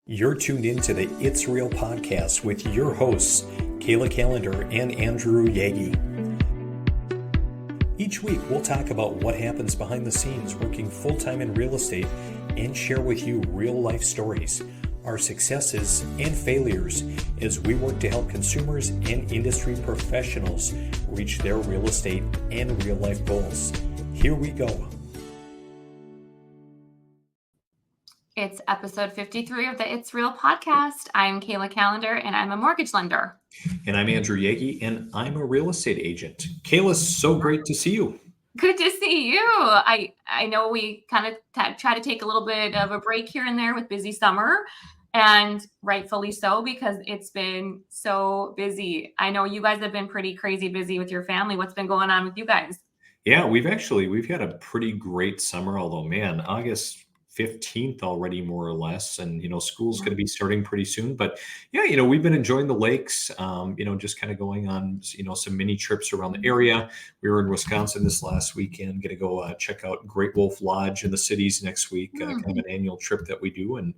You're tuned into the It's Real podcast with your hosts, Kayla, Kallander, and Andrew Yaggie. Each week, we'll talk about what happens behind the scenes working full-time in real estate and share with you real-life stories, our successes and failures as we work to help consumers and industry professionals reach their real estate and real-life goals. Here we go. It's episode 53 of the It's Real podcast. I'm Kayla Kallander, and I'm a mortgage lender. And I'm Andrew Yaggie, and I'm a real estate agent. Kayla, so great to see you. Good to see you. I know we kind of try to take a little bit of a break here and there with busy summer, and rightfully so, because it's been so busy. I know you guys have been pretty crazy busy with your family. What's been going on with you guys? Yeah, we've had a pretty great summer, although, man, August 15th already, more or less. And, school's going to be starting pretty soon. But yeah, we've been enjoying the lakes, just kind of going on, some mini trips around the area. We were in Wisconsin this last weekend, going to go check out Great Wolf Lodge in the cities next week, kind of an annual trip that we do. And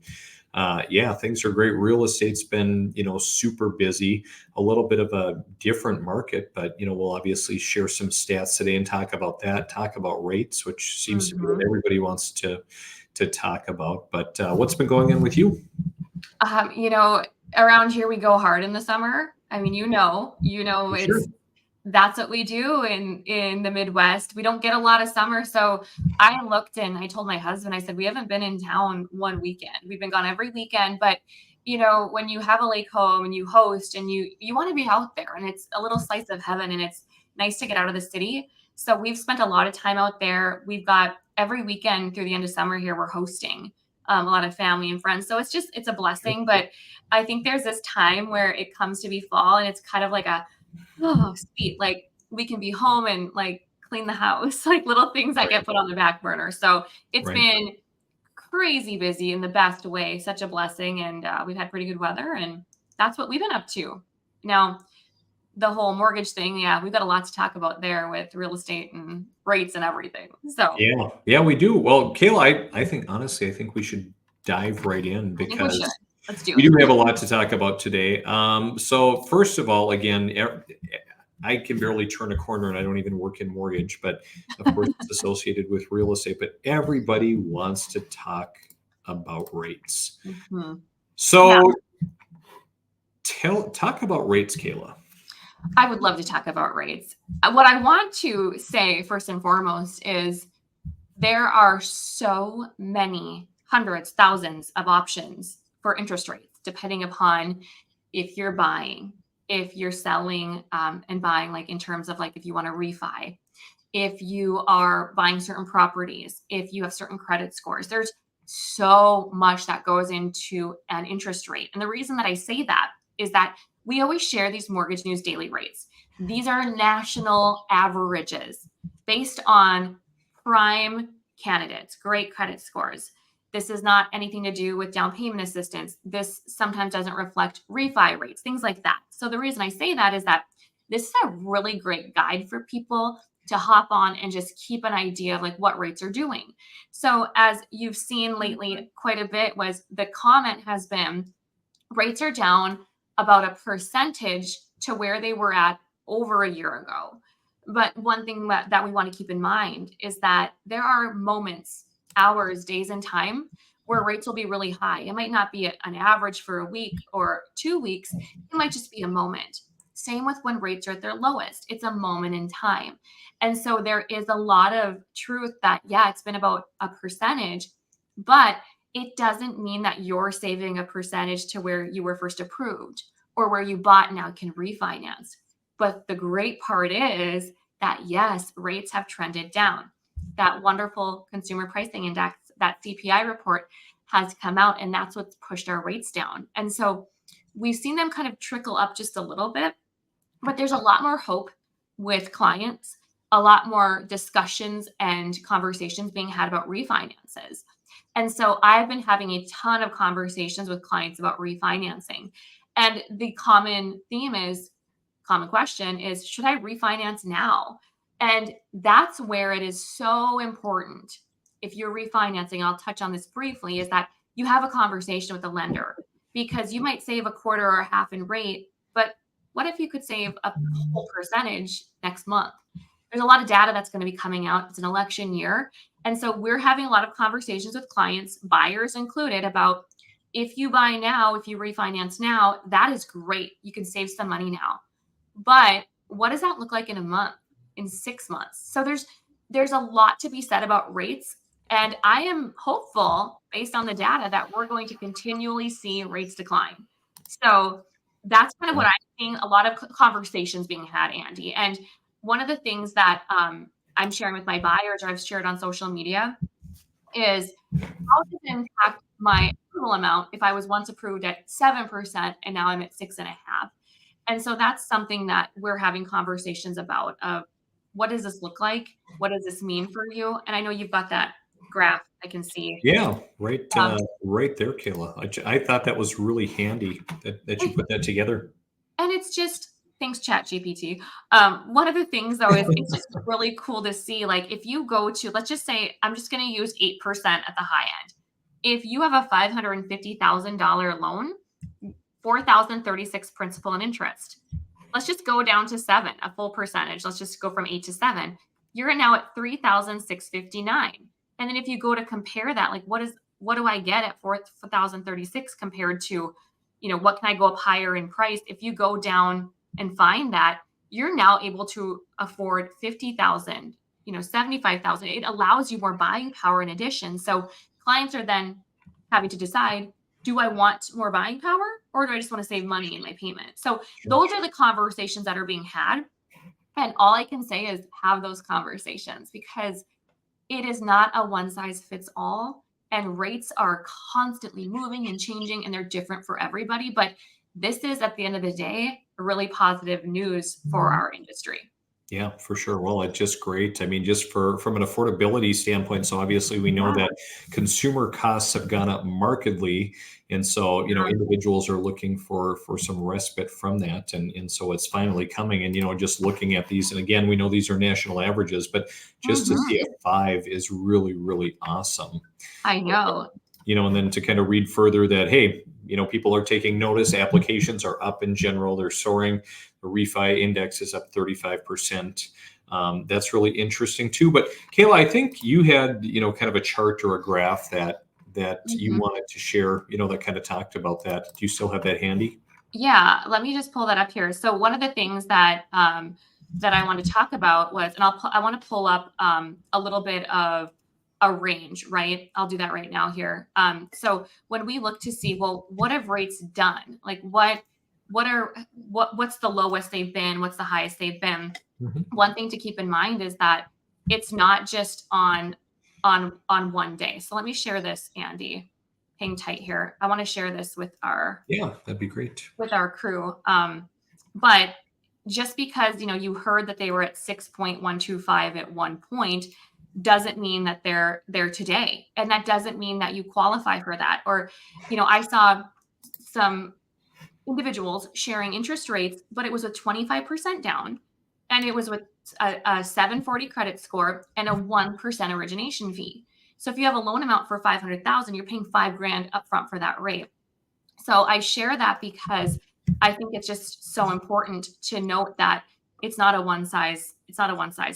things are great. Real estate's been, super busy, a little bit of a different market, but, we'll obviously share some stats today and talk about that, talk about rates, which seems to be what everybody wants to talk about. But what's been going on with you? Around here we go hard in the summer. I mean, that's what we do in the Midwest. We don't get a lot of summer. So I looked and I told my husband, I said, we haven't been in town one weekend. We've been gone every weekend. But, when you have a lake home and you host and you want to be out there, and it's a little slice of heaven, and it's nice to get out of the city. So we've spent a lot of time out there. We've got every weekend through the end of summer here, we're hosting a lot of family and friends. So it's a blessing. But I think there's this time where it comes to be fall, and it's kind of like sweet. Like we can be home and like clean the house, like little things that get put on the back burner. So it's been crazy busy in the best way, such a blessing. And we've had pretty good weather, and that's what we've been up to. Now, the whole mortgage thing, we've got a lot to talk about there with real estate and rates and everything. So yeah, we do. Well, Kayla, I think we should dive right in because we do have a lot to talk about today. So first of all, again, I can barely turn a corner, and I don't even work in mortgage, but of course it's associated with real estate. But everybody wants to talk about rates. So talk about rates, Kayla. I would love to talk about rates. What I want to say first and foremost is there are so many hundreds, thousands of options for interest rates, depending upon if you're buying, if you're selling and buying, like in terms of like if you want to refi, if you are buying certain properties, if you have certain credit scores. There's so much that goes into an interest rate. And the reason that I say that is that we always share these mortgage news daily rates. These are national averages based on prime candidates, great credit scores. This is not anything to do with down payment assistance. This sometimes doesn't reflect refi rates, things like that. So the reason I say that is that this is a really great guide for people to hop on and just keep an idea of like what rates are doing. So as you've seen lately quite a bit was the comment has been rates are down about a percentage to where they were at over a year ago. But one thing that we want to keep in mind is that there are moments, hours, days, and time where rates will be really high. It might not be an average for a week or 2 weeks. It might just be a moment. Same with when rates are at their lowest. It's a moment in time. And so there is a lot of truth that, it's been about a percentage, but it doesn't mean that you're saving a percentage to where you were first approved or where you bought now can refinance. But the great part is that, yes, rates have trended down. That wonderful consumer pricing index, that CPI report has come out, and that's what's pushed our rates down. And so we've seen them kind of trickle up just a little bit, but there's a lot more hope with clients, a lot more discussions and conversations being had about refinances. And so I've been having a ton of conversations with clients about refinancing. And the common question is, should I refinance now? And that's where it is so important. If you're refinancing, I'll touch on this briefly, is that you have a conversation with the lender, because you might save a quarter or a half in rate, but what if you could save a whole percentage next month? There's a lot of data that's going to be coming out. It's an election year. And so we're having a lot of conversations with clients, buyers included, about if you buy now, if you refinance now, that is great. You can save some money now. But what does that look like in a month, in 6 months? So there's a lot to be said about rates. And I am hopeful, based on the data, that we're going to continually see rates decline. So that's kind of what I'm seeing, a lot of conversations being had, Andy. And one of the things that I'm sharing with my buyers, or I've shared on social media, is how does it impact my approval amount if I was once approved at 7% and now I'm at 6.5%? And so that's something that we're having conversations about, of what does this look like? What does this mean for you? And I know you've got that graph I can see. Yeah, right, Um, right there, Kayla. I thought that was really handy that you and, put that together. and it's just, thanks, Chat GPT. One of the things though is it's just really cool to see, like, if you go to, let's just say, I'm just going to use 8% at the high end. If you have a $550,000 loan, 4,036 principal and interest. Let's just go down to 7, a full percentage. Let's just go from 8 to 7. You're now at 3,659. And then if you go to compare that, like, what do I get at 4,036 compared to, what can I go up higher in price? If you go down and find that, you're now able to afford 50,000, 75,000. It allows you more buying power in addition. So clients are then having to decide, do I want more buying power, or do I just want to save money in my payment? So those are the conversations that are being had. And all I can say is have those conversations, because it is not a one size fits all. And rates are constantly moving and changing, and they're different for everybody. But this is, at the end of the day, really positive news for our industry. Yeah, for sure. Well, it's just great. I mean, just from an affordability standpoint, so obviously we know Yeah. that consumer costs have gone up markedly, and so individuals are looking for some respite from that, and so it's finally coming. And just looking at these, and again, we know these are national averages, but just to Mhm. see a 5 is really, really awesome. I know. And then to kind of read further that, hey, people are taking notice, applications are up in general, they're soaring. The refi index is up 35%. That's really interesting too. But Kayla, I think you had, kind of a chart or a graph that you Mhm. wanted to share, that kind of talked about that. Do you still have that handy? Yeah, let me just pull that up here. So one of the things that I want to talk about was, and I want to pull up a little bit of a range, right? I'll do that right now here. So when we look to see, well, what have rates done? Like, what's the lowest they've been? What's the highest they've been? Mhm. One thing to keep in mind is that it's not just on one day. So let me share this, Andy. Hang tight here. I want to share this Yeah, that'd be great. with our crew. But just because you heard that they were at 6.125 at one point doesn't mean that they're there today, and that doesn't mean that you qualify for that. Or I saw some individuals sharing interest rates, but it was a 25% down, and it was with a 740 credit score and a 1% origination fee. So if you have a loan amount for 500,000, you're paying $5,000 upfront for that rate. So I share that because I think it's just so important to note that it's not a one size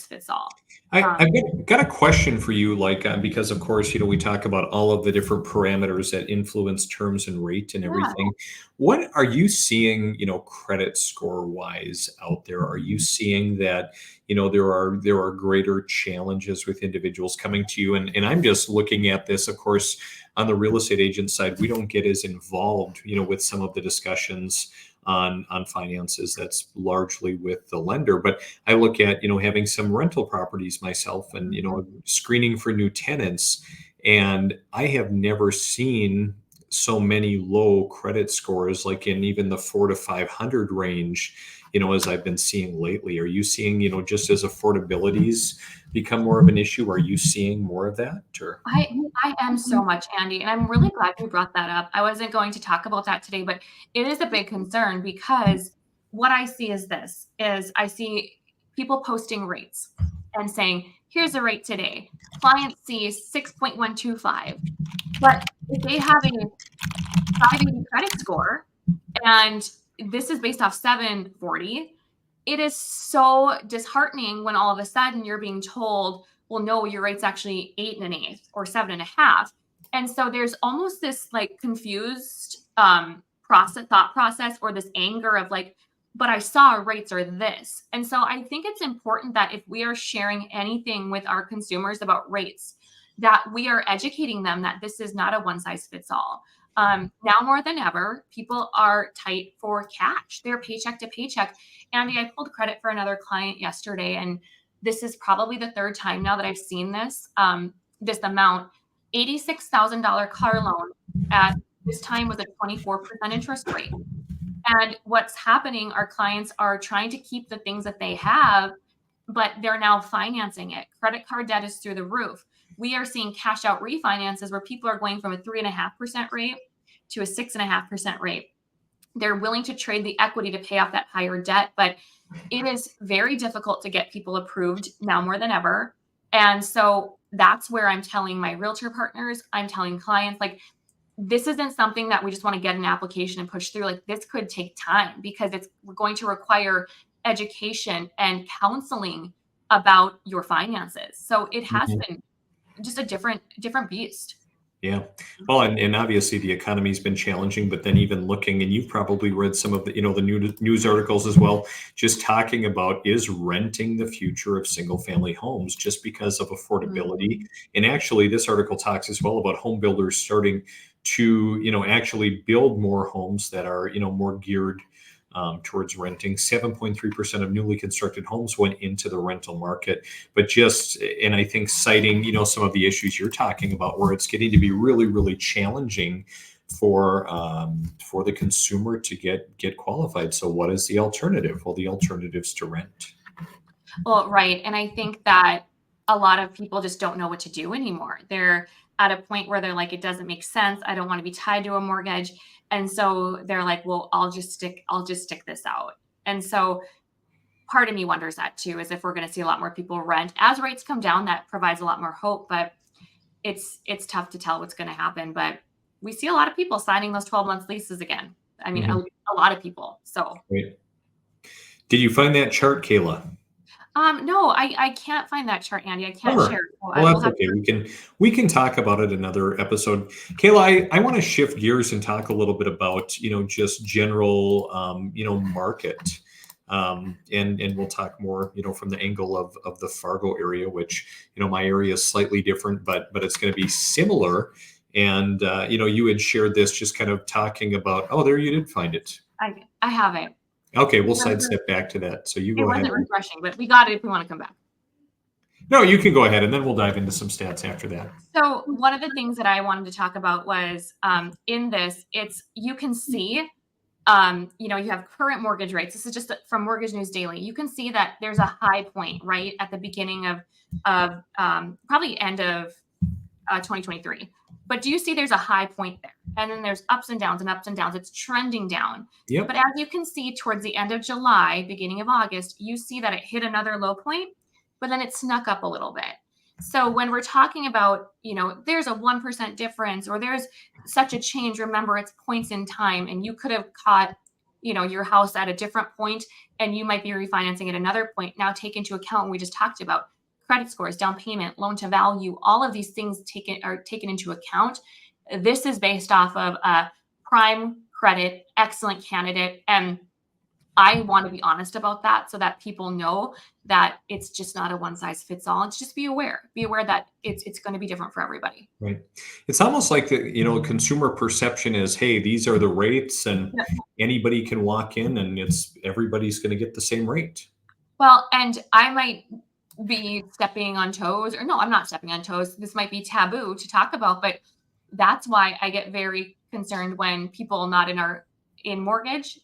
fits all. I've Um, got a question for you, like, because of course, we talk about all of the different parameters that influence terms and rate and yeah, everything. What are you seeing, credit score wise out there? Are you seeing that, there are greater challenges with individuals coming to you? And I'm just looking at this, of course, on the real estate agent side, we don't get as involved, with some of the discussions on finances. That's largely with the lender. But I look at, having some rental properties myself and, screening for new tenants. And I have never seen so many low credit scores, like in even the 400 to 500 range, as I've been seeing lately. Are you seeing, just as affordabilities become more of an issue, are you seeing more of that, or? I am so much, Andy, and I'm really glad you brought that up. I wasn't going to talk about that today, but it is a big concern, because what I see is I see people posting rates. and saying, here's the rate today. Client sees 6.125. But if they have a 580 credit score and this is based off 740, it is so disheartening when all of a sudden you're being told, well, no, your rate's actually 8 1/8 or 7.5. And so there's almost this like confused thought process, or this anger of like, but I saw rates are this. And so I think it's important that if we are sharing anything with our consumers about rates, that we are educating them that this is not a one size fits all. Now more than ever, people are tight for cash. They're paycheck to paycheck. Andy, I pulled credit for another client yesterday, and this is probably the third time now that I've seen this amount. $86,000 car loan at this time was a 24% interest rate. And what's happening, our clients are trying to keep the things that they have, but they're now financing it. Credit card debt is through the roof. We are seeing cash out refinances where people are going from a 3.5% rate to a 6.5% rate. They're willing to trade the equity to pay off that higher debt, but it is very difficult to get people approved now more than ever. And so that's where I'm telling my realtor partners, I'm telling clients, like, this isn't something that we just want to get an application and push through. Like, this could take time because it's going to require education and counseling about your finances. So it has Mhm. been just a different beast. Yeah. Well, and obviously the economy's been challenging, but then even looking, and you've probably read some of the, the news articles as well, just talking about, is renting the future of single family homes just because of affordability. Mhm. And actually this article talks as well about home builders starting to, actually build more homes that are, more geared towards renting. 7.3% of newly constructed homes went into the rental market. But just, and I think citing, some of the issues you're talking about, where it's getting to be really, really challenging for the consumer to get qualified. So what is the alternative? Well, the alternative's to rent. Well, right. And I think that a lot of people just don't know what to do anymore. They're at a point where they're like, it doesn't make sense. I don't want to be tied to a mortgage. And so they're like, well, I'll just stick this out. And so part of me wonders that too, is if we're going to see a lot more people rent as rates come down, that provides a lot more hope, but it's tough to tell what's going to happen. But we see a lot of people signing those 12 month leases again. I mean, Mhm. a lot of people. So Great. Did you find that chart, Kayla? no, I can't find that chart, Andy. I can't share Sure. it. So I Well, will that's have okay. We can talk about it another episode. Kayla, I want to shift gears and talk a little bit about, just general, market. And we'll talk more, from the angle of the Fargo area, which, my area is slightly different, but it's going to be similar. And, you had shared this, just kind of talking about, oh, there you did find it. I have it. Okay, we'll It wasn't sidestep back to that. So you it go ahead. wasn't refreshing, but we got it if we want to come back. No, you can go ahead, and then we'll dive into some stats after that. So one of the things that I wanted to talk about was in this, it's you can see, you have current mortgage rates. This is just from Mortgage News Daily. You can see that there's a high point right at the beginning of probably end of 2023. But do you see there's a high point there? And then there's ups and downs and ups and downs. It's trending down. But Yep. as you can see towards the end of July, beginning of August, you see that it hit another low point, but then it snuck up a little bit. So when we're talking about, there's a 1% difference or there's such a change, remember it's points in time, and you could have caught, your house at a different point and you might be refinancing at another point. Now take into account what we just talked about: credit scores, down payment, loan to value, all of these things are taken into account. This is based off of a prime credit, excellent candidate. And I want to be honest about that so that people know that it's just not a one size fits all. It's just be aware. Be aware that it's going to be different for everybody. Right. It's almost like the, consumer perception is, hey, these are the rates and Yeah. anybody can walk in and everybody's going to get the same rate. Well, and I might be stepping on toes, or no, I'm not stepping on toes. This might be taboo to talk about, but that's why I get very concerned when people not in mortgage,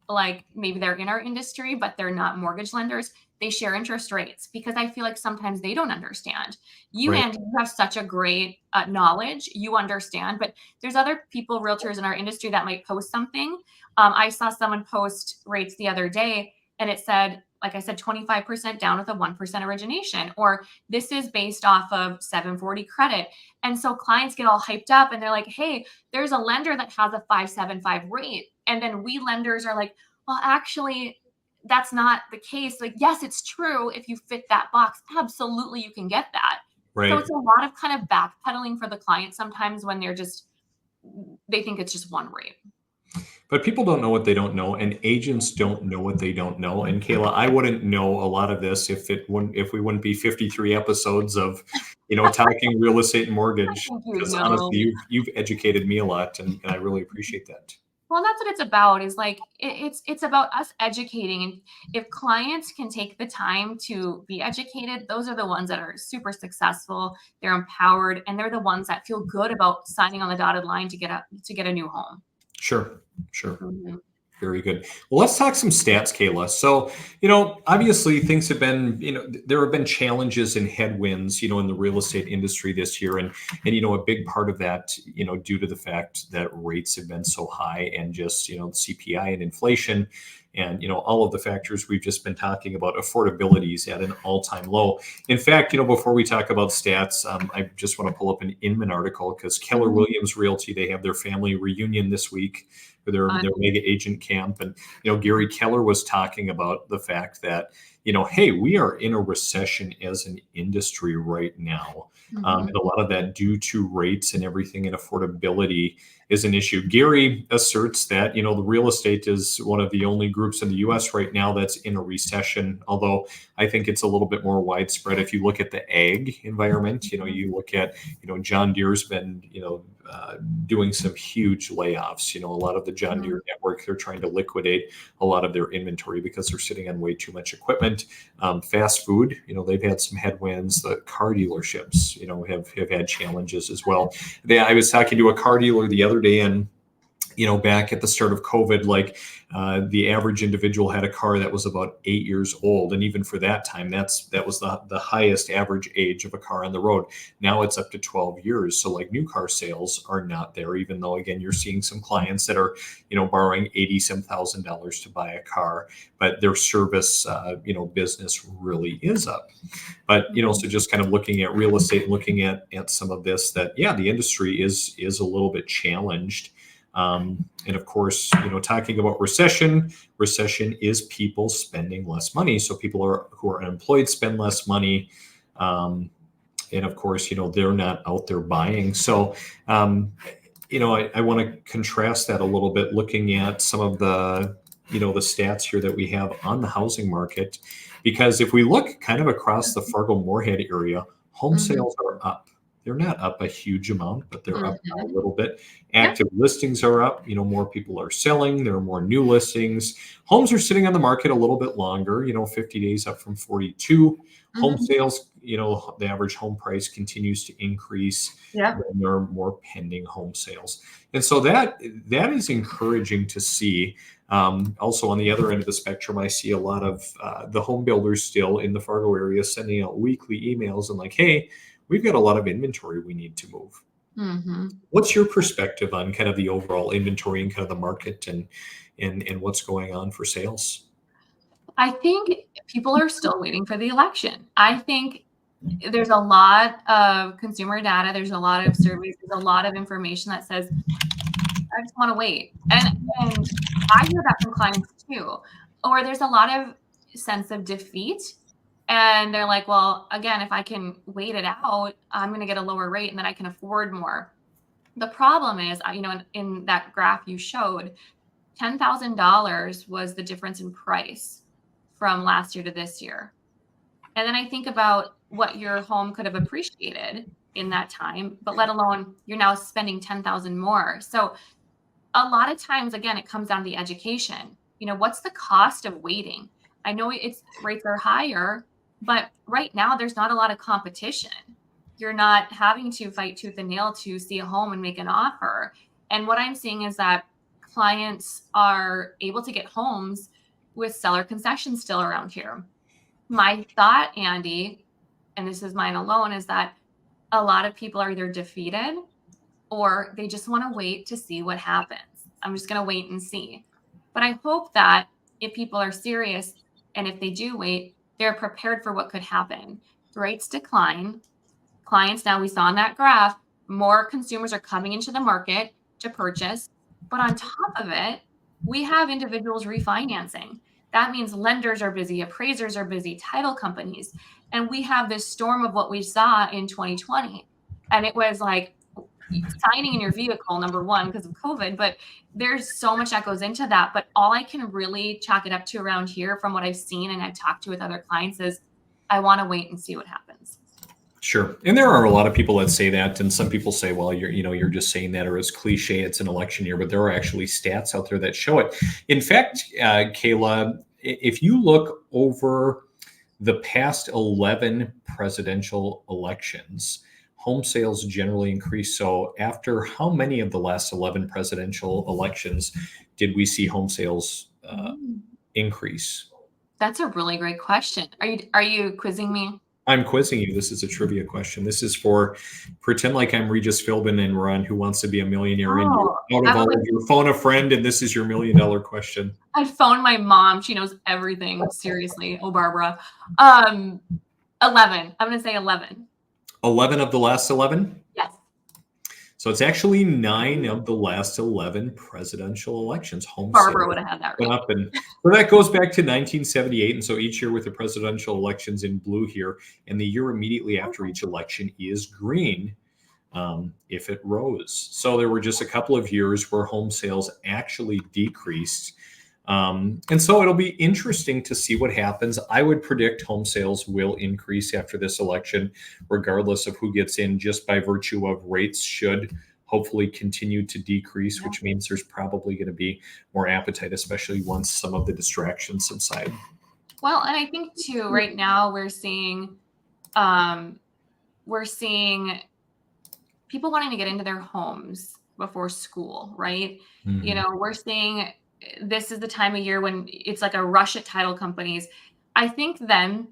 like maybe they're in our industry, but they're not mortgage lenders. They share interest rates because I feel like sometimes they don't understand. You, Right. and you have such a great knowledge. You understand, but there's other people, realtors in our industry, that might post something. I saw someone post rates the other day, and it said like I said, 25% down with a 1% origination, or this is based off of 740 credit. And so clients get all hyped up and they're like, hey, there's a lender that has a 575 rate. And then we lenders are like, well, actually, that's not the case. Like, yes, it's true. If you fit that box, absolutely you can get that. So Right. it's a lot of kind of backpedaling for the client sometimes when they think it's just one rate. But people don't know what they don't know, and agents don't know what they don't know. And Kayla, I wouldn't know a lot of this if we wouldn't be 53 episodes of, talking real estate and I mortgage. think you'd Because know. honestly, you've educated me a lot, and I really appreciate that. Well, that's what it's about, is like it's about us educating. And if clients can take the time to be educated, those are the ones that are super successful. They're empowered, and they're the ones that feel good about signing on the dotted line to get a new home. Sure, sure. Mhm. Very good. Well, let's talk some stats, Kayla. So, obviously things have been, there have been challenges and headwinds, in the real estate industry this year. And, a big part of that, due to the fact that rates have been so high and just, CPI and inflation and, all of the factors we've just been talking about, affordability is at an all-time low. In fact, before we talk about stats, I just want to pull up an Inman article because Keller Mhm. Williams Realty, they have their family reunion this week for their Fun. mega agent camp. And, Gary Keller was talking about the fact that, hey, we are in a recession as an industry right now. Mhm. And a lot of that due to rates and everything and affordability is an issue. Gary asserts that, the real estate is one of the only groups in the US right now that's in a recession, although I think it's a little bit more widespread. If you look at the ag environment, you look at, John Deere's been, doing some huge layoffs. A lot of the John Mhm. Deere network, they're trying to liquidate a lot of their inventory because they're sitting on way too much equipment. Fast food, they've had some headwinds. The car dealerships, have had challenges as well. I was talking to a car dealer the other day, and back at the start of COVID, like the average individual had a car that was about 8 years old. And even for that time, that was the highest average age of a car on the road. Now it's up to 12 years. So like new car sales are not there, even though, again, you're seeing some clients that are, borrowing 80 some $1,000s to buy a car, but their service, business really is up. But, so just kind of looking at real estate and looking at some of this, that, yeah, the industry is a little bit challenged. And of course, talking about recession is people spending less money. So people who are unemployed spend less money. And of course, they're not out there buying. So, I want to contrast that a little bit, looking at some of the stats here that we have on the housing market. Because if we look kind of across the Fargo-Moorhead area, home Mhm. sales are up. They're not up a huge amount, but they're up a Mhm. little bit. Yep. Active listings are up. More people are selling. There are more new listings. Homes are sitting on the market a little bit longer. 50 days up from 42. Home Mhm. sales, the average home price continues to increase. Yep. And there are more pending home sales, and so that is encouraging to see. Also, on the other end of the spectrum, I see a lot of the home builders still in the Fargo area sending out weekly emails and like, hey, we've got a lot of inventory we need to move. Mhm. What's your perspective on kind of the overall inventory and kind of the market and what's going on for sales? I think people are still waiting for the election. I think there's a lot of consumer data, there's a lot of surveys, there's a lot of information that says, "I just wanna wait." And I hear that from clients too, or there's a lot of sense of defeat, and they're like, "Well, again, if I can wait it out, I'm gonna get a lower rate and then I can afford more." The problem is, in that graph you showed, $10,000 was the difference in price from last year to this year. And then I think about what your home could have appreciated in that time, but let alone you're now spending 10,000 more. So a lot of times, again, it comes down to the education. What's the cost of waiting? I know it's rates are higher, but right now there's not a lot of competition. You're not having to fight tooth and nail to see a home and make an offer. And what I'm seeing is that clients are able to get homes with seller concessions still around here. My thought, Andy, and this is mine alone, is that a lot of people are either defeated or they just want to wait to see what happens. I'm just going to wait and see. But I hope that if people are serious, And if they do wait, they're prepared for what could happen. Rates decline. Clients, now we saw in that graph, more consumers are coming into the market to purchase. But on top of it, we have individuals refinancing. That means lenders are busy, appraisers are busy, title companies. And we have this storm of what we saw in 2020. And it was like signing in your vehicle, number one, because of COVID, but there's so much that goes into that. But all I can really chalk it up to around here from what I've seen and I've talked to with other clients is I want to wait and see what happens. Sure. And there are a lot of people that say that. And some people say, well, you're just saying that, or it's cliche, it's an election year, but there are actually stats out there that show it. In fact, Kayla, if you look over the past 11 presidential elections, home sales generally increase. So after how many of the last 11 presidential elections did we see home sales increase? That's a really great question. Are you quizzing me? I'm quizzing you. This is a trivia question. This is for pretend like I'm Regis Philbin and we're on Who Wants to Be a Millionaire. And you're out of all of your phone a friend, and this is your $1 million question. I'd phone my mom. She knows everything. Seriously. Oh, Barbara. 11. I'm going to say 11. 11 of the last 11? Yes. So it's actually 9 of the last 11 presidential elections. Home Barbara would have had that right. Up, and so that goes back to 1978. And so each year with the presidential elections in blue here, and the year immediately after each election is green if it rose. So there were just a couple of years where home sales actually decreased. And so it'll be interesting to see what happens. I would predict home sales will increase after this election, regardless of who gets in, just by virtue of rates should hopefully continue to decrease, which means there's probably going to be more appetite, especially once some of the distractions subside. Well, and I think too, right now we're seeing people wanting to get into their homes before school, right? Mm-hmm. We're seeing this is the time of year when it's like a rush at title companies. I think then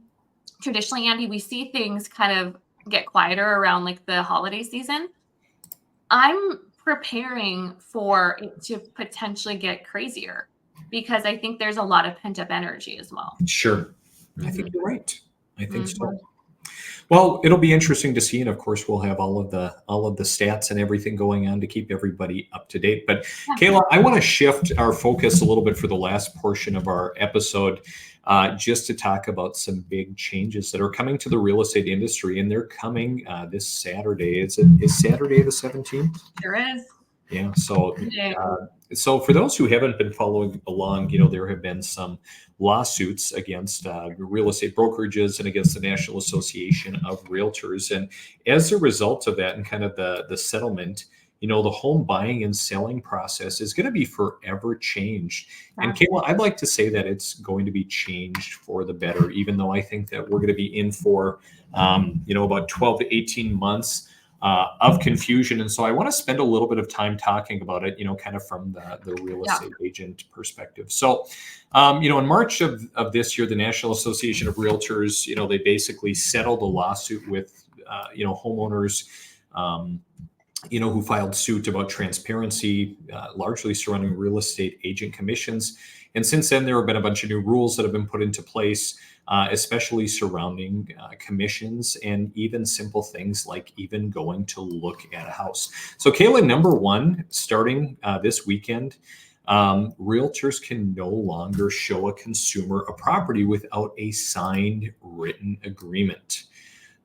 traditionally, Andy, we see things kind of get quieter around like the holiday season. I'm preparing for it to potentially get crazier because I think there's a lot of pent up energy as well. Sure. I think you're right. I think so. Well, it'll be interesting to see, and of course, we'll have all of the stats and everything going on to keep everybody up to date. But Kayla, I want to shift our focus a little bit for the last portion of our episode, just to talk about some big changes that are coming to the real estate industry, and they're coming this Saturday. Is Saturday the 17th? Sure is. Yeah. So for those who haven't been following along, there have been some lawsuits against real estate brokerages and against the National Association of Realtors. And as a result of that and kind of the settlement, the home buying and selling process is going to be forever changed. Wow. And Kayla, I'd like to say that it's going to be changed for the better, even though I think that we're going to be in for, about 12 to 18 months of confusion. And so I want to spend a little bit of time talking about it, kind of from the real estate agent perspective. So, in March of this year, the National Association of Realtors, they basically settled a lawsuit with, homeowners, who filed suit about transparency, largely surrounding real estate agent commissions. And since then, there have been a bunch of new rules that have been put into place, especially surrounding commissions and even simple things like even going to look at a house. So Kayla, number one, starting this weekend, realtors can no longer show a consumer a property without a signed written agreement.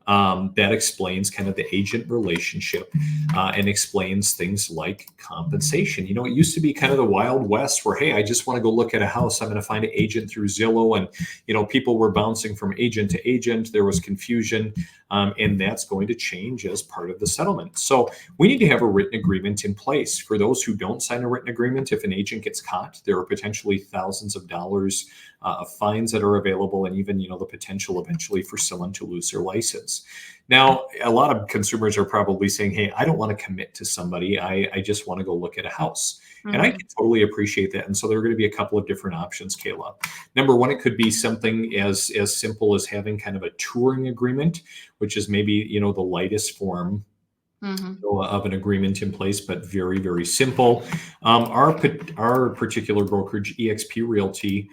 That explains kind of the agent relationship and explains things like compensation. It used to be kind of the Wild West where, hey, I just want to go look at a house. I'm going to find an agent through Zillow. And, people were bouncing from agent to agent. There was confusion. And that's going to change as part of the settlement. So we need to have a written agreement in place. For those who don't sign a written agreement, if an agent gets caught, there are potentially thousands of dollars of fines that are available, and even, the potential eventually for someone to lose their license. Now, a lot of consumers are probably saying, hey, I don't want to commit to somebody. I just want to go look at a house. Mm-hmm. And I can totally appreciate that. And so there are going to be a couple of different options, Kayla. Number one, it could be something as simple as having kind of a touring agreement, which is maybe, the lightest form of an agreement in place, but very, very simple. Our particular brokerage, eXp Realty,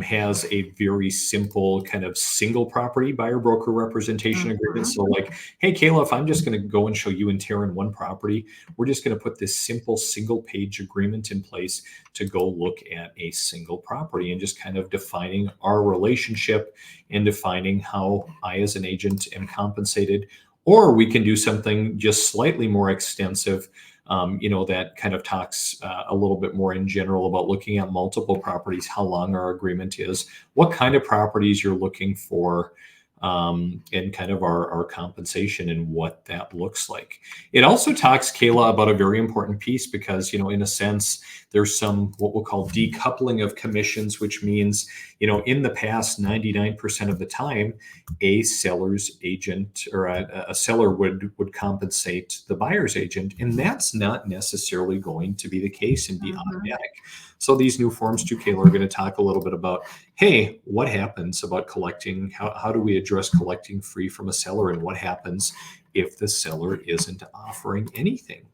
has a very simple kind of single property buyer broker representation agreement. So like, hey, Kayla, if I'm just going to go and show you and Taryn one property, we're just going to put this simple single page agreement in place to go look at a single property and just kind of defining our relationship and defining how I as an agent am compensated. Or we can do something just slightly more extensive, that kind of talks a little bit more in general about looking at multiple properties, how long our agreement is, what kind of properties you're looking for, and kind of our compensation and what that looks like. It also talks, Kayla, about a very important piece because, in a sense, there's some what we'll call decoupling of commissions, which means, in the past, 99% of the time, a seller's agent or a seller would compensate the buyer's agent, and that's not necessarily going to be the case and be automatic. So these new forms too, Kayla, are going to talk a little bit about, hey, what happens about collecting? How do we address collecting free from a seller, and what happens if the seller isn't offering anything?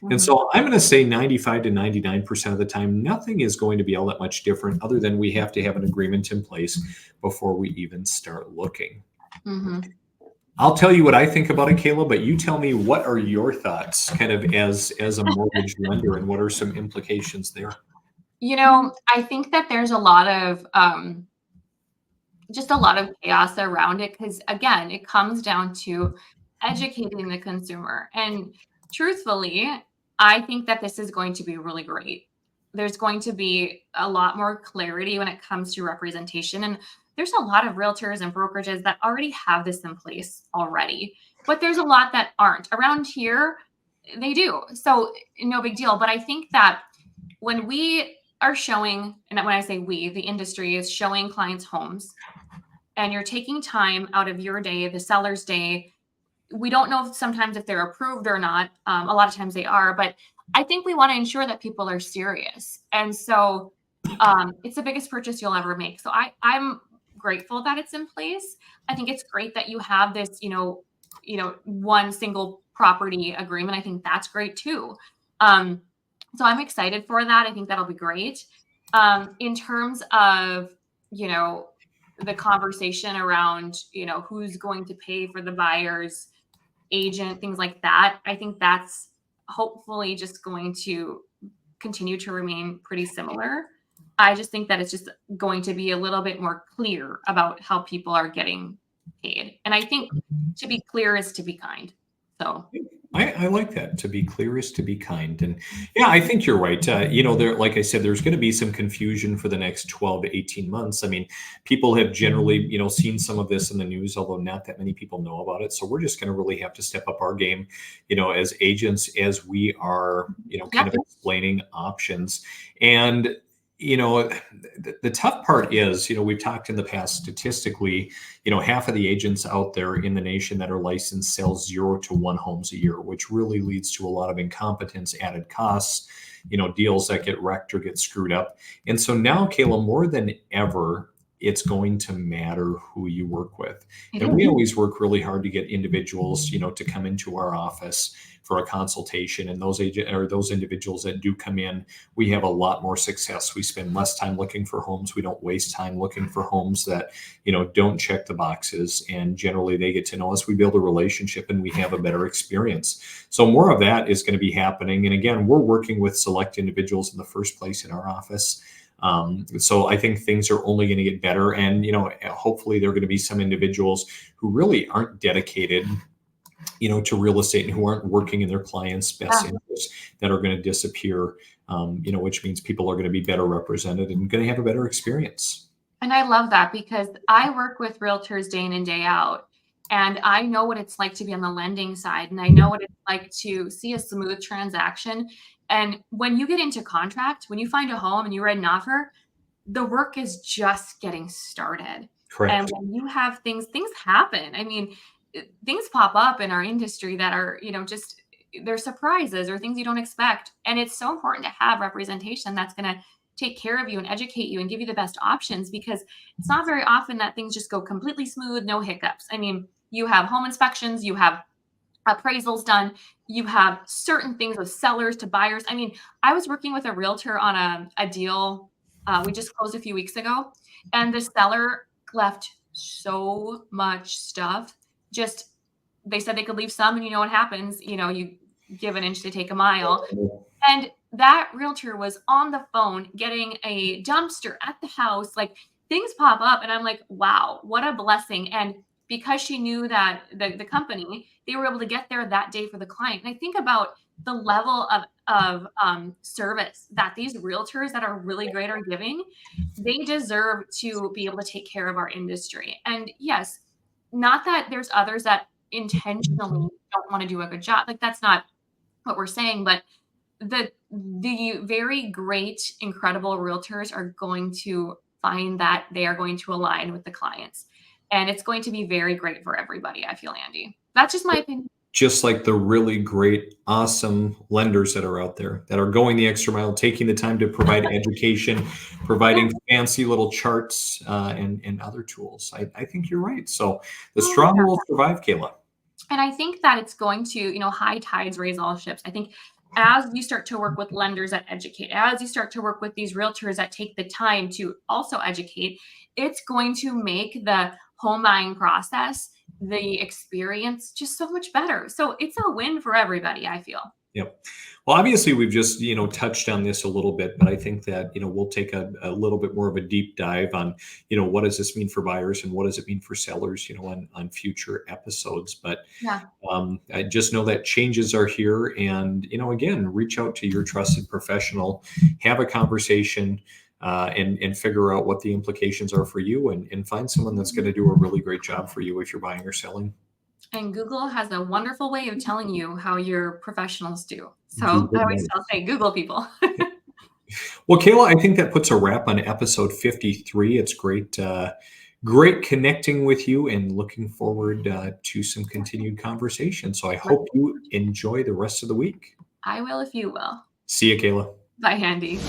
And so I'm going to say 95 to 99% of the time, nothing is going to be all that much different other than we have to have an agreement in place before we even start looking. I'll tell you what I think about it, Kayla, but you tell me, what are your thoughts kind of as a mortgage lender, and what are some implications there? I think that there's a lot of just a lot of chaos around it because, again, it comes down to educating the consumer. And truthfully, I think that this is going to be really great. There's going to be a lot more clarity when it comes to representation. And there's a lot of realtors and brokerages that already have this in place already, but there's a lot that aren't. Around here, they do. So, no big deal. But I think that when we are showing, and when I say we, the industry is showing clients homes, and you're taking time out of your day, the seller's day. We don't know sometimes if they're approved or not. A lot of times they are, but I think we want to ensure that people are serious. And so it's the biggest purchase you'll ever make. So I'm grateful that it's in place. I think it's great that you have this, one single property agreement. I think that's great too. So I'm excited for that. I think that'll be great. In terms of, the conversation around, who's going to pay for the buyer's agent, things like that. I think that's hopefully just going to continue to remain pretty similar. I just think that it's just going to be a little bit more clear about how people are getting paid. And I think to be clear is to be kind. So I like that. To be clear is to be kind. And yeah, I think you're right. There, like I said, there's going to be some confusion for the next 12 to 18 months. I mean, people have generally, seen some of this in the news, although not that many people know about it. So we're just going to really have to step up our game, as agents, as we are, kind of explaining options. And the tough part is, we've talked in the past statistically, half of the agents out there in the nation that are licensed sell 0 to 1 homes a year, which really leads to a lot of incompetence, added costs, deals that get wrecked or get screwed up. And so now, Kayla, more than ever, it's going to matter who you work with. And we always work really hard to get individuals, to come into our office for a consultation. And those individuals that do come in, we have a lot more success. We spend less time looking for homes. We don't waste time looking for homes that, don't check the boxes. And generally they get to know us. We build a relationship and we have a better experience. So more of that is going to be happening. And again, we're working with select individuals in the first place in our office. So I think things are only going to get better. And, hopefully there are going to be some individuals who really aren't dedicated, to real estate and who aren't working in their clients' best interests that are going to disappear, which means people are going to be better represented and going to have a better experience. And I love that because I work with realtors day in and day out. And I know what it's like to be on the lending side. And I know what it's like to see a smooth transaction. And when you get into contract, when you find a home and you write an offer, the work is just getting started. Correct. And when you have things happen. I mean, things pop up in our industry that are, just they're surprises or things you don't expect. And it's so important to have representation that's going to take care of you and educate you and give you the best options, because it's not very often that things just go completely smooth, no hiccups. I mean, you have home inspections, you have appraisals done, you have certain things with sellers to buyers. I mean, I was working with a realtor on a deal We just closed a few weeks ago, and the seller left so much stuff. Just they said they could leave some, and you know what happens. You give an inch to take a mile. And that realtor was on the phone getting a dumpster at the house. Like things pop up, and I'm like, wow, what a blessing. And because she knew that the company, they were able to get there that day for the client. And I think about the level of service that these realtors that are really great are giving. They deserve to be able to take care of our industry. And yes, not that there's others that intentionally don't want to do a good job. Like that's not what we're saying, but the very great, incredible realtors are going to find that they are going to align with the clients. And it's going to be very great for everybody, I feel, Andy. That's just my opinion. Just like the really great, awesome lenders that are out there that are going the extra mile, taking the time to provide education, Yeah. providing fancy little charts and other tools. I think you're right. So the Oh, strong will survive, Kayla. and I think that it's going to, high tides raise all ships. I think as you start to work with lenders that educate, as you start to work with these realtors that take the time to also educate, it's going to make the home buying process, the experience just so much better. So it's a win for everybody, I feel. Yep. Well, obviously, we've just touched on this a little bit, but I think that we'll take a little bit more of a deep dive on what does this mean for buyers and what does it mean for sellers, on future episodes. But Yeah. I just know that changes are here, and again, reach out to your trusted professional, have a conversation, and figure out what the implications are for you, and find someone that's going to do a really great job for you if you're buying or selling. And Google has a wonderful way of telling you how your professionals do. So I Google always knows. say Google people. Well, Kayla, I think that puts a wrap on episode 53. It's great connecting with you and looking forward to some continued conversation. So I hope you enjoy the rest of the week. I will if you will. See you, Kayla. Bye, Andy.